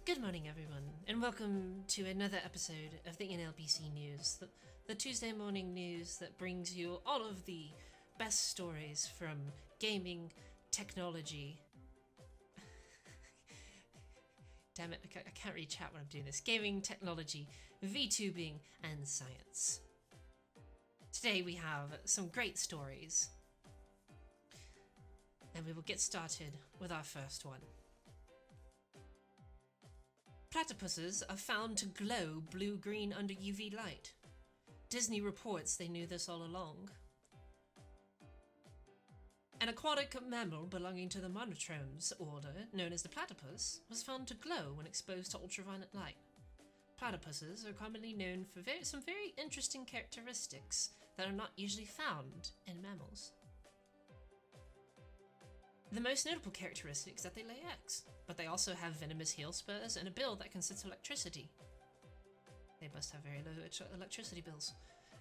Good morning, everyone, and welcome to another episode of the NLBC News, the Tuesday morning news that brings you all of the best stories from gaming, technology. Damn it, I can't read chat when I'm doing this. Gaming, technology, VTubing, and science. Today we have some great stories, and we will get started with our first one. Platypuses are found to glow blue-green under UV light. Disney reports they knew this all along. An aquatic mammal belonging to the monotrem's order, known as the platypus, was found to glow when exposed to ultraviolet light. Platypuses are commonly known for some very interesting characteristics that are not usually found in mammals. The most notable characteristic is that they lay eggs, but they also have venomous heel spurs and a bill that can sense electricity. They must have very low electricity bills.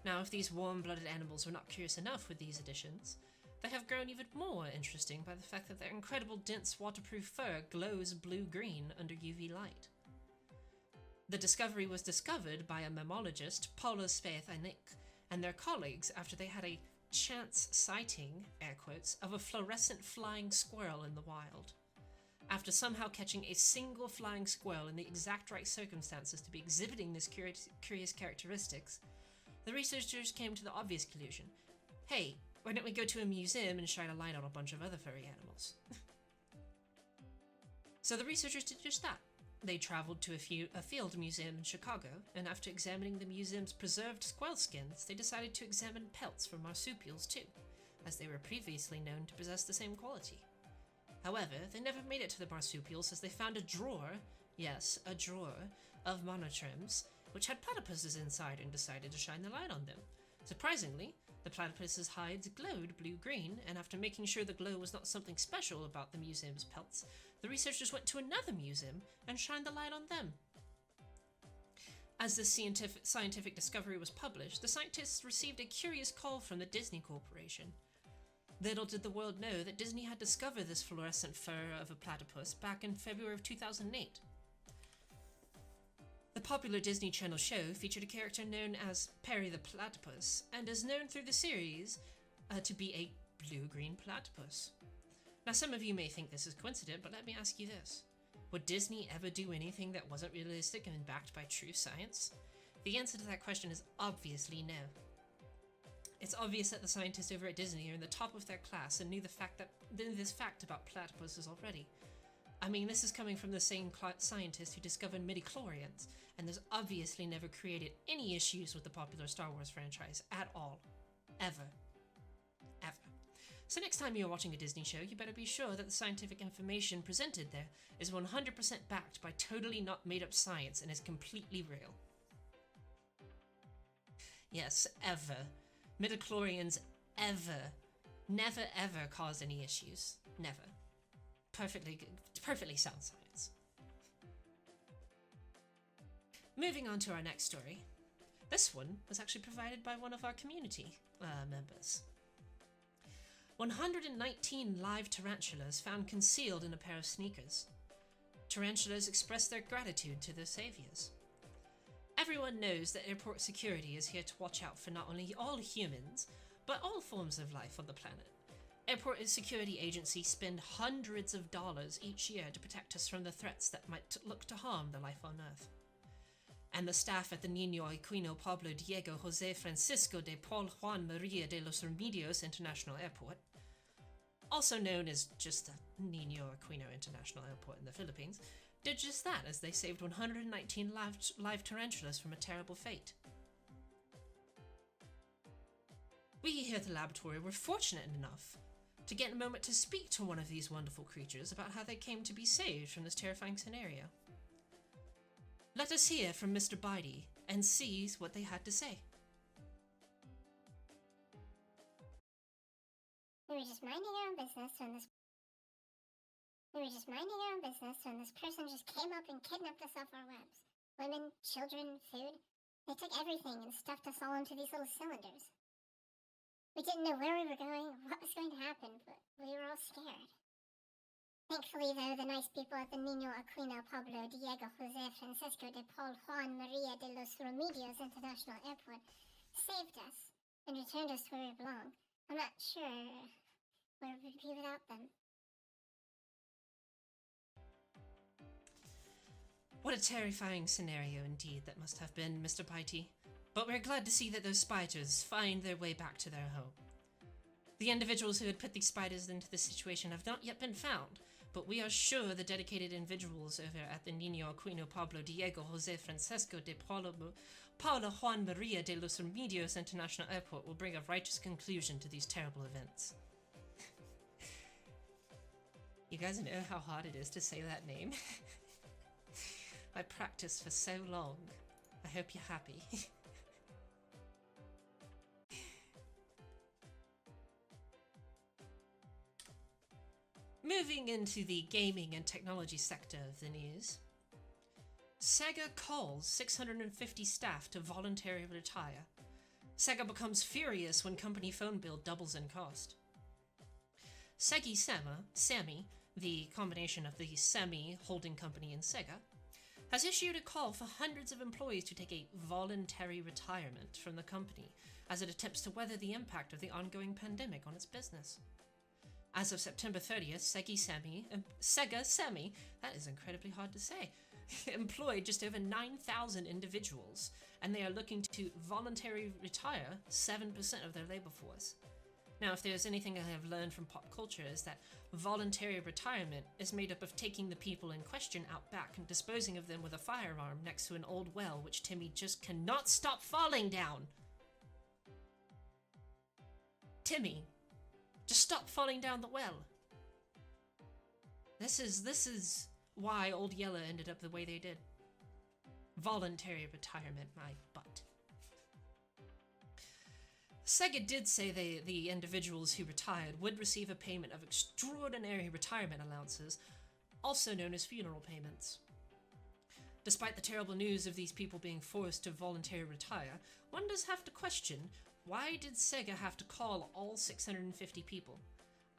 Now, if these warm-blooded animals were not curious enough with these additions, they have grown even more interesting by the fact that their incredible dense waterproof fur glows blue-green under UV light. The discovery was discovered by a mammologist, Paula Spaeth-Anik, and their colleagues after they had a chance sighting, air quotes, of a fluorescent flying squirrel in the wild. After somehow catching a single flying squirrel in the exact right circumstances to be exhibiting these curious characteristics, the researchers came to the obvious conclusion: hey, why don't we go to a museum and shine a light on a bunch of other furry animals? So the researchers did just that. They traveled to a field museum in Chicago, and after examining the museum's preserved squirrel skins, they decided to examine pelts from marsupials too, as they were previously known to possess the same quality. However, they never made it to the marsupials as they found a drawer, yes, a drawer, of monotremes, which had platypuses inside and decided to shine the light on them. Surprisingly, the platypus's hides glowed blue-green, and after making sure the glow was not something special about the museum's pelts, the researchers went to another museum and shined the light on them. As this scientific discovery was published, the scientists received a curious call from the Disney Corporation. Little did the world know that Disney had discovered this fluorescent fur of a platypus back in February of 2008. The popular Disney Channel show featured a character known as Perry the Platypus, and is known through the series to be a blue-green platypus. Now, some of you may think this is coincident, but let me ask you this. Would Disney ever do anything that wasn't realistic and backed by true science? The answer to that question is obviously no. It's obvious that the scientists over at Disney are in the top of their class and knew this fact about platypuses already. I mean, this is coming from the same scientist who discovered midichlorians, and there's obviously never created any issues with the popular Star Wars franchise at all. Ever. Ever. So next time you're watching a Disney show, you better be sure that the scientific information presented there is 100% backed by totally not made up science and is completely real. Yes, ever. Midichlorians ever. Never ever caused any issues. Never. Perfectly sound science. Moving on to our next story. This one was actually provided by one of our community members. 119 live tarantulas found concealed in a pair of sneakers. Tarantulas express their gratitude to their saviors. Everyone knows that airport security is here to watch out for not only all humans, but all forms of life on the planet. Airport security agencies spend hundreds of dollars each year to protect us from the threats that might look to harm the life on Earth. And the staff at the Niño Aquino Pablo Diego José Francisco de Paul Juan María de los Remedios International Airport, also known as just the Niño Aquino International Airport in the Philippines, did just that as they saved 119 live tarantulas from a terrible fate. We here at the laboratory were fortunate enough to get a moment to speak to one of these wonderful creatures about how they came to be saved from this terrifying scenario. Let us hear from Mr. Bidey and see what they had to say. We were just minding our own business when this person just came up and kidnapped us off our webs. Women, children, food. They took everything and stuffed us all into these little cylinders. We didn't know where we were going or what was going to happen, but we were all scared. Thankfully, though, the nice people at the Nino Aquino Pablo Diego Jose Francisco de Paul Juan Maria de los Remedios International Airport saved us and returned us to where we belong. I'm not sure where we'd be without them. What a terrifying scenario indeed that must have been, Mr. Piety. But we're glad to see that those spiders find their way back to their home. The individuals who had put these spiders into this situation have not yet been found, but we are sure the dedicated individuals over at the Nino Aquino Pablo Diego Jose Francisco de Paula Juan Maria de los Remedios International Airport will bring a righteous conclusion to these terrible events. You guys know how hard it is to say that name? I practiced for so long. I hope you're happy. Moving into the gaming and technology sector of the news. Sega calls 650 staff to voluntarily retire. Sega becomes furious when company phone bill doubles in cost. Sammy, the combination of the Sammy holding company and Sega, has issued a call for hundreds of employees to take a voluntary retirement from the company as it attempts to weather the impact of the ongoing pandemic on its business. As of September 30th, Sega Sammy, that is incredibly hard to say, employed just over 9,000 individuals, and they are looking to voluntarily retire 7% of their labor force. Now, if there's anything I have learned from pop culture is that voluntary retirement is made up of taking the people in question out back and disposing of them with a firearm next to an old well which Timmy just cannot stop falling down. Timmy, just stop falling down the well. This is why Old Yeller ended up the way they did. Voluntary retirement, my butt. Sega did say the individuals who retired would receive a payment of extraordinary retirement allowances, also known as funeral payments. Despite the terrible news of these people being forced to voluntarily retire, one does have to question, why did Sega have to call all 650 people?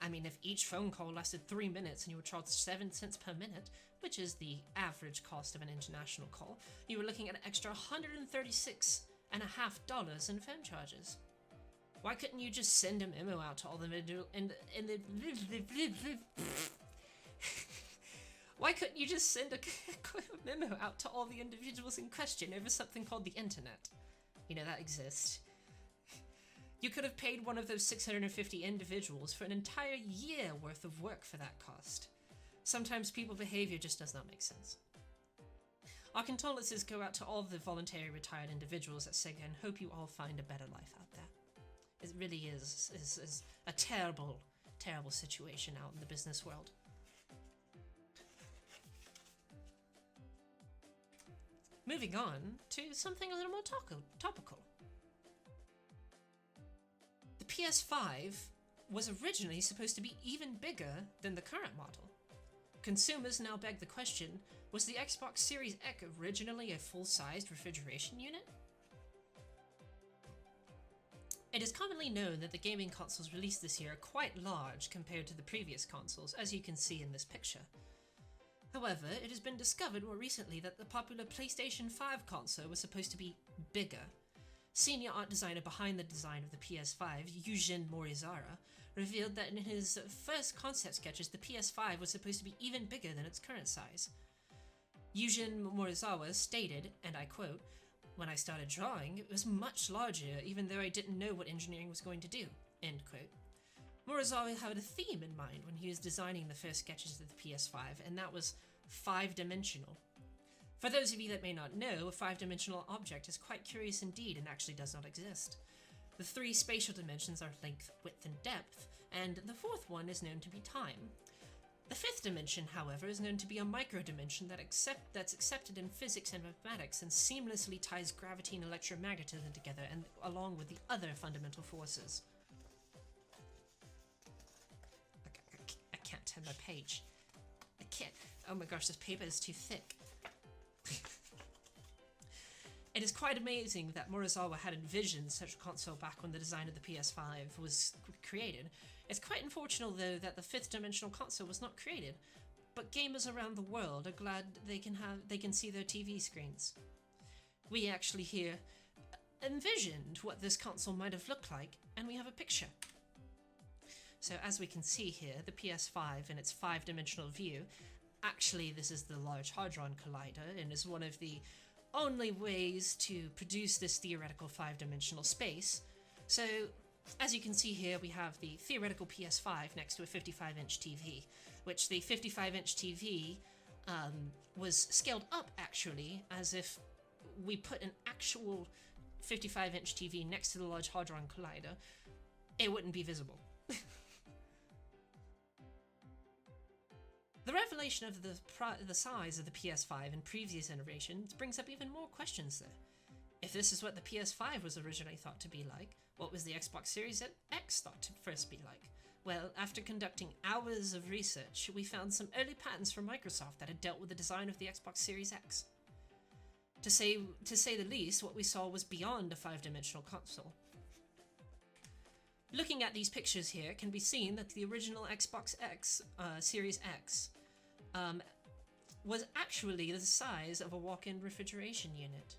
I mean, if each phone call lasted 3 minutes and you were charged 7 cents per minute, which is the average cost of an international call, you were looking at an extra $136.50 in phone charges. Why couldn't you just send a memo out to all the Why couldn't you just send a memo out to all the individuals in question over something called the internet? You know, that exists. You could have paid one of those 650 individuals for an entire year worth of work for that cost. Sometimes people's behavior just does not make sense. Our condolences go out to all the voluntary retired individuals at Sega and hope you all find a better life out there. It really is a terrible, terrible situation out in the business world. Moving on to something a little more topical. The PS5 was originally supposed to be even bigger than the current model. Consumers now beg the question, was the Xbox Series X originally a full-sized refrigeration unit? It is commonly known that the gaming consoles released this year are quite large compared to the previous consoles, as you can see in this picture. However, it has been discovered more recently that the popular PlayStation 5 console was supposed to be bigger. Senior art designer behind the design of the PS5, Yujin Morizawa, revealed that in his first concept sketches, the PS5 was supposed to be even bigger than its current size. Yujin Morizawa stated, and I quote, "When I started drawing, it was much larger, even though I didn't know what engineering was going to do," end quote. Morizawa had a theme in mind when he was designing the first sketches of the PS5, and that was 5-dimensional. For those of you that may not know, a 5-dimensional object is quite curious indeed and actually does not exist. The 3 spatial dimensions are length, width, and depth, and the 4th one is known to be time. The 5th dimension, however, is known to be a micro-dimension that's accepted in physics and mathematics and seamlessly ties gravity and electromagnetism together and along with the other fundamental forces. I can't turn my page. I can't. Oh my gosh, this paper is too thick. It is quite amazing that Morizawa had envisioned such a console back when the design of the PS5 was created. It's quite unfortunate, though, that the fifth dimensional console was not created, but gamers around the world are glad they can see their TV screens. We actually here envisioned what this console might have looked like, and we have a picture. So as we can see here, the PS5 in its 5-dimensional view, actually this is the Large Hadron Collider, and is one of the only ways to produce this theoretical 5-dimensional space. So as you can see here, we have the theoretical PS5 next to a 55-inch TV, which the 55-inch TV was scaled up, actually, as if we put an actual 55-inch TV next to the Large Hadron Collider, it wouldn't be visible. The revelation of the size of the PS5 in previous iterations brings up even more questions though. If this is what the PS5 was originally thought to be like, what was the Xbox Series X thought to first be like? Well, after conducting hours of research, we found some early patents from Microsoft that had dealt with the design of the Xbox Series X. To say the least, what we saw was beyond a 5-dimensional console. Looking at these pictures here, it can be seen that the original Xbox X, Series X, was actually the size of a walk-in refrigeration unit.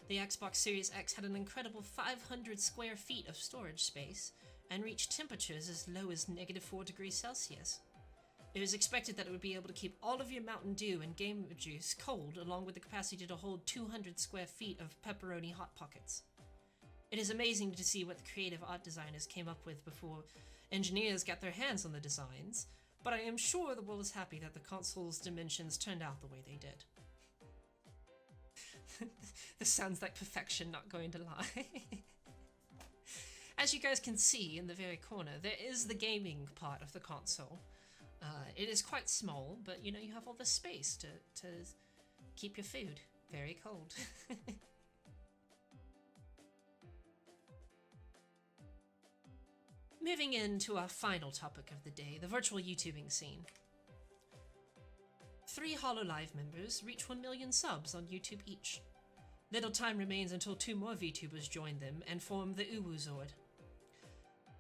The Xbox Series X had an incredible 500 square feet of storage space and reached temperatures as low as -4 degrees Celsius. It was expected that it would be able to keep all of your Mountain Dew and Game Juice cold, along with the capacity to hold 200 square feet of pepperoni Hot Pockets. It is amazing to see what the creative art designers came up with before engineers got their hands on the designs, but I am sure the world is happy that the console's dimensions turned out the way they did. This sounds like perfection, not going to lie. As you guys can see in the very corner, there is the gaming part of the console. It is quite small, but you know, you have all this space to keep your food very cold. Moving into our final topic of the day, the virtual YouTubing scene. 3 HoloLive members reach 1 million subs on YouTube each. Little time remains until 2 more VTubers join them and form the UwUzord.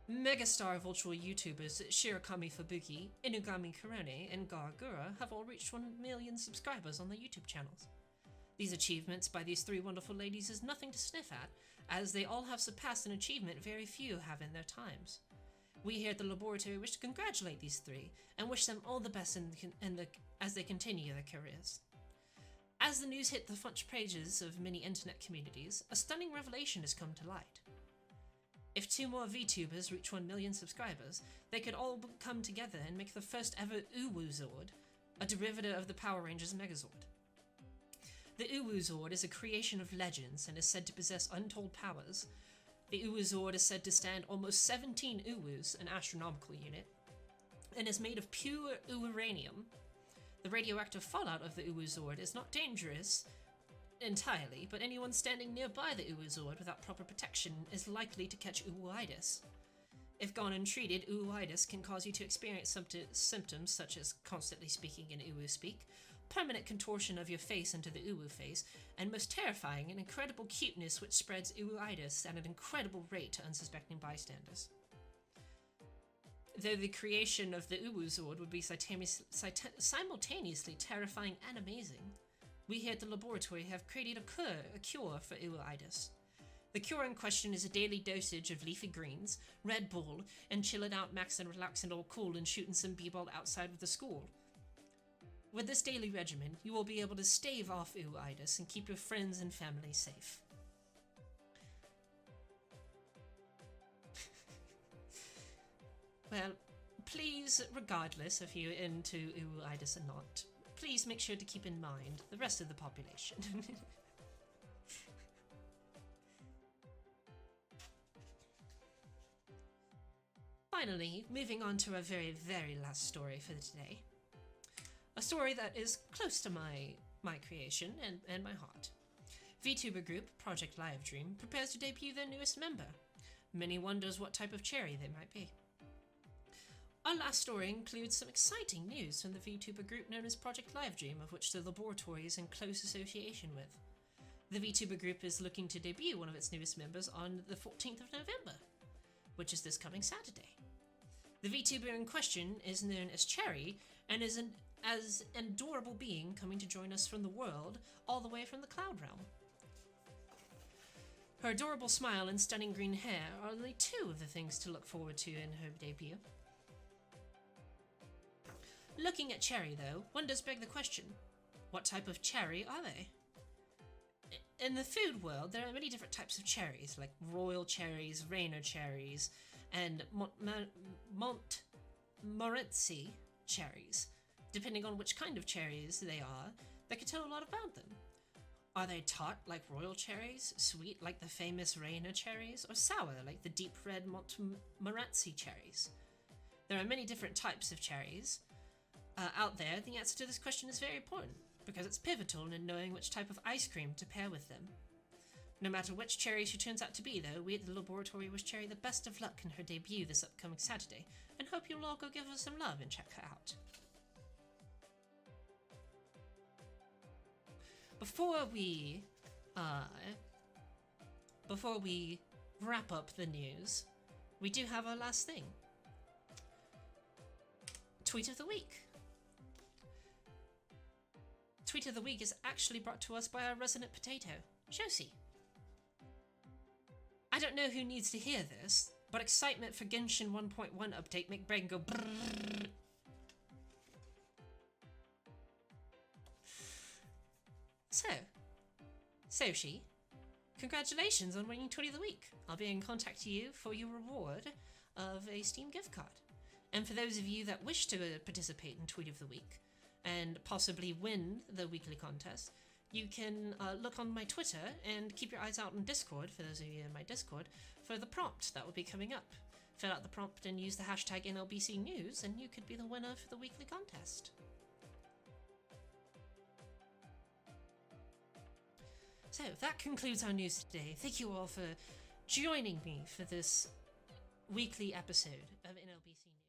Megastar virtual YouTubers Shirakami Fubuki, Inugami Kurone, and Gargura have all reached 1 million subscribers on their YouTube channels. These achievements by these 3 wonderful ladies is nothing to sniff at, as they all have surpassed an achievement very few have in their times. We here at the laboratory wish to congratulate these 3 and wish them all the best as they continue their careers. As the news hit the front pages of many internet communities, a stunning revelation has come to light. If 2 more VTubers reach 1 million subscribers, they could all come together and make the first ever UwUzord, a derivative of the Power Rangers Megazord. The UwUzord is a creation of legends and is said to possess untold powers. The UwUzord is said to stand almost 17 Uwus, an astronomical unit, and is made of pure uranium. The radioactive fallout of the UwUzord is not dangerous entirely, but anyone standing nearby the UwUzord without proper protection is likely to catch uwuitis. If gone untreated, uwuitis can cause you to experience symptoms such as constantly speaking in Uwu speak, permanent contortion of your face into the Uwu face, and most terrifying, an incredible cuteness which spreads uwuitis at an incredible rate to unsuspecting bystanders. Though the creation of the UwUzord would be simultaneously terrifying and amazing, we here at the laboratory have created a cure for uwuitis. The cure in question is a daily dosage of leafy greens, Red Bull, and chill it out, max and relaxing all cool and shooting some b-ball outside of the school. With this daily regimen, you will be able to stave off uwuitis and keep your friends and family safe. Well, please, regardless if you're into uwuitis or not, please make sure to keep in mind the rest of the population. Finally, moving on to our very, very last story for today. A story that is close to my creation and my heart. VTuber group Project Livedream prepares to debut their newest member. Many wonders what type of cherry they might be. Our last story includes some exciting news from the VTuber group known as Project Livedream, of which the laboratory is in close association with. The VTuber group is looking to debut one of its newest members on the 14th of November, which is this coming Saturday. The VTuber in question is known as Cherry and is an adorable being coming to join us from the world all the way from the Cloud Realm. Her adorable smile and stunning green hair are only two of the things to look forward to in her debut. Looking at Cherry, though, one does beg the question, what type of cherry are they? In the food world, there are many different types of cherries, like royal cherries, Rainer cherries, and Montmorency cherries. Depending on which kind of cherries they are, they can tell a lot about them. Are they tart like royal cherries, sweet like the famous Rainer cherries, or sour like the deep red Montmorency cherries? There are many different types of cherries out there. The answer to this question is very important, because it's pivotal in knowing which type of ice cream to pair with them. No matter which cherry she turns out to be, though, we at the laboratory wish Cherry the best of luck in her debut this upcoming Saturday, and hope you'll all go give her some love and check her out. Before we wrap up the news, we do have our last thing. Tweet of the Week. Tweet of the Week is actually brought to us by our resident potato, Josie. I don't know who needs to hear this, but excitement for Genshin 1.1 update make brain go brrrr. So Soshi, congratulations on winning Tweet of the Week. I'll be in contact with you for your reward of a Steam gift card. And for those of you that wish to participate in Tweet of the Week and possibly win the weekly contest, you can look on my Twitter and keep your eyes out on Discord, for those of you in my Discord, for the prompt that will be coming up. Fill out the prompt and use the hashtag NLBC News, and you could be the winner for the weekly contest. So that concludes our news today. Thank you all for joining me for this weekly episode of NLBC News.